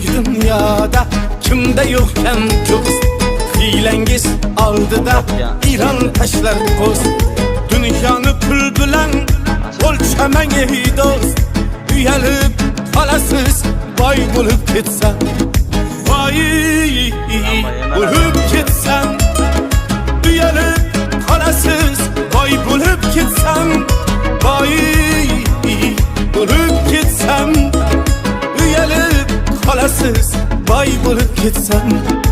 büyük dünyada kimde yokken dost. Hilengiz aldıda İran taşlar koz. Dünyanı pul bilen ölçemen ey dost. Uyalip kalasız bay bulup gitsen. Vay bulup gitsen. Uyalip kalasız bay bulup gitsen. Vay bulup gitsem. Uyalip kalasız bay bulup gitsem.